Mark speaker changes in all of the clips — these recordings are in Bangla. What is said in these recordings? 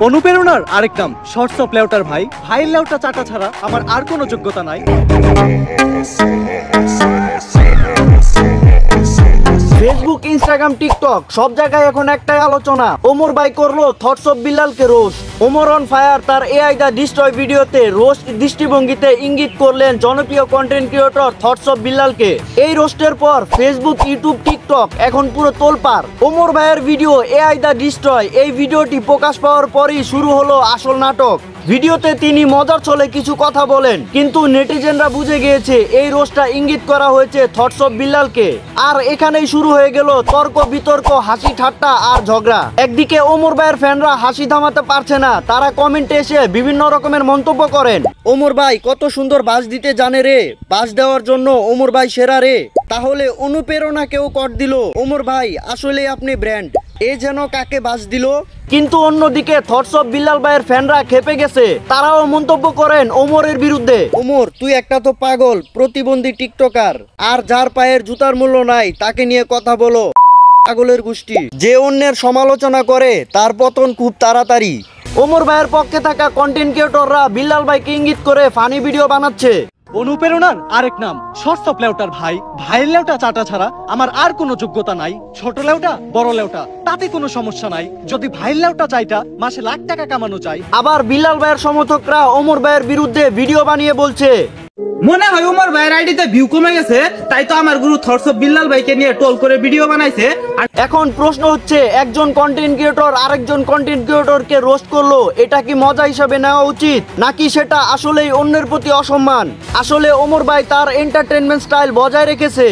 Speaker 1: অনুপ্রেরণার আরেক নাম শর্টস অফ লেউটার ভাই। ভাইয়ের লেউটা চাটা ছাড়া আমার আর কোনো যোগ্যতা নাই।
Speaker 2: ফেসবুক, ইনস্টাগ্রাম, টিকটক সব জায়গায় এখন একটাই আলোচনা, ওমর ভাই করলো থটস অফ বিল্লালকে রোস্ট। ওমর অন ফায়ার তার এআই দা ডিস্ট্রয় ভিডিওতে রোস্ট দৃষ্টিভঙ্গিতে ইঙ্গিত করলেন জনপ্রিয় কন্টেন্ট ক্রিয়েটর থটস অফ বিল্লালকে। এই রোস্টের পর ফেসবুক, ইউটিউব, টিকটক এখন পুরো তোলপাড়। ওমর ভাইয়ের ভিডিও এআই দা ডিস্ট্রয়, এই ভিডিওটি প্রকাশ পাওয়ার পরই শুরু হলো আসল নাটক। ভিডিওতে তিনি মজার ছলে কিছু কথা বলেন, কিন্তু নেটিজেনরা বুঝে গিয়েছে এই রোস্টটা ইঙ্গিত করা হয়েছে থটস অফ বিল্লালকে। আর এখানেই শুরু হয়ে গেল তর্ক বিতর্ক, হাসি ঠাট্টা আর ঝগড়া। একদিকে ওমর ভাইয়ের ফ্যানরা হাসি থামাতে পারছে না, তারা কমেন্টে এসে বিভিন্ন রকমের মন্তব্য করেন। ওমর ভাই কত সুন্দর বাস দিতে জানে রে, বাস দেওয়ার জন্য ওমর ভাই সেরা রে। তাহলে অনুপ্রেরণাকেও কট দিল, ওমর ভাই আসলে আপনি ব্র্যান্ড, এ যেন কাকে বাস দিল। কিন্তু অন্যদিকে থটস অফ বিল্লাল ভাইয়ের ফ্যানরা খেপে গেছে, তারাও মন্তব্য করেন ওমরের বিরুদ্ধে। ওমর তুই একটা তো পাগল প্রতিবন্ধী টিকটকার, আর যার পায়ের জুতার মূল্য নাই তাকে নিয়ে কথা বলো, পাগলের গোষ্ঠী। যে অন্যের সমালোচনা করে তার পতন খুব তাড়াতাড়ি। ওমর ভাইয়ের পক্ষে থাকা কন্টেন্ট ক্রিয়েটররা বিল্লাল ভাইকে ইঙ্গিত করে ফানি ভিডিও বানাচ্ছে।
Speaker 1: অনুপ্রেরণার আরেক নাম শর্টস অফ লেউটার ভাই। ভাইয়ের লেউটা চাটা ছাড়া আমার আর কোনো যোগ্যতা নাই। ছোট লেউটা বড় লেউটা তাতে কোনো সমস্যা নাই, যদি ভাইয়ের লেউটা চাইটা মাসে লাখ টাকা কামানো চাই।
Speaker 2: আবার বিল্লাল ভাইয়ের সমর্থকরা ওমর ভাইয়ের বিরুদ্ধে ভিডিও বানিয়ে বলছে,
Speaker 3: মনে হয় ওমর ভাইয়ের আইডিতে ভিউ কমে গেছে, তাই তো আমার গুরু থটস অফ বিল্লাল ভাইকে নিয়ে টোল করে ভিডিও বানাইছে। আর
Speaker 2: এখন প্রশ্ন হচ্ছে, একজন কন্টেন্ট ক্রিয়েটর আরেকজন কন্টেন্ট ক্রিয়েটরকে রোস্ট করলো, এটা কি মজা হিসাবে নেওয়া উচিত, নাকি সেটা আসলেই অন্যের প্রতি অসম্মান? আসলে ওমর ভাই তার এন্টারটেইনমেন্ট স্টাইল বজায় রেখেছে।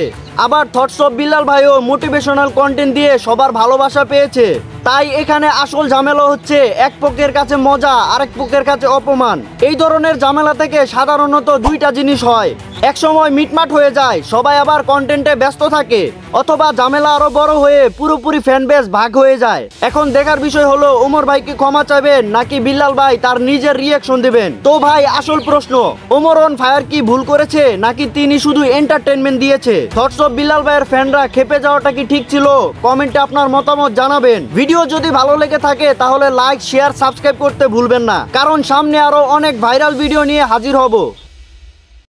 Speaker 2: আবার থটস অফ বিল্লাল ভাইও মোটিভেশনাল কন্টেন্ট দিয়ে সবার ভালোবাসা পেয়েছে। তাই এখানে আসল ঝামেলা হচ্ছে এক পক্ষের কাছে মজা, আরেক পক্ষের কাছে অপমান। এই ধরনের ঝামেলা থেকে সাধারণত দুইটা জিনিস হয়, এক সময় মিটমাট হয়ে যায়, সবাই আবার কন্টেন্টে ব্যস্ত থাকে, অথবা ঝামেলা আরো বড় হয়ে পুরোপুরি ফ্যান বেস ভাগ হয়ে যায়। এখন দেখার বিষয় হলো ওমর ভাই কি ক্ষমা চাইবেন, নাকি বিল্লাল ভাই তার নিজের রিয়াকশন দিবেন। তো ভাই আসল প্রশ্ন, ওমর অন ফায়ার কি ভুল করেছে, নাকি তিনি শুধু এন্টারটেইনমেন্ট দিয়েছে? থটস অফ বিল্লাল ভাইয়ের ফ্যানরা খেপে যাওয়াটা কি ঠিক ছিল? কমেন্টে আপনার মতামত জানাবেন। ভিডিও যদি ভালো লেগে থাকে তাহলে লাইক, শেয়ার, সাবস্ক্রাইব করতে ভুলবেন না, কারণ সামনে আরো অনেক ভাইরাল ভিডিও নিয়ে হাজির হব।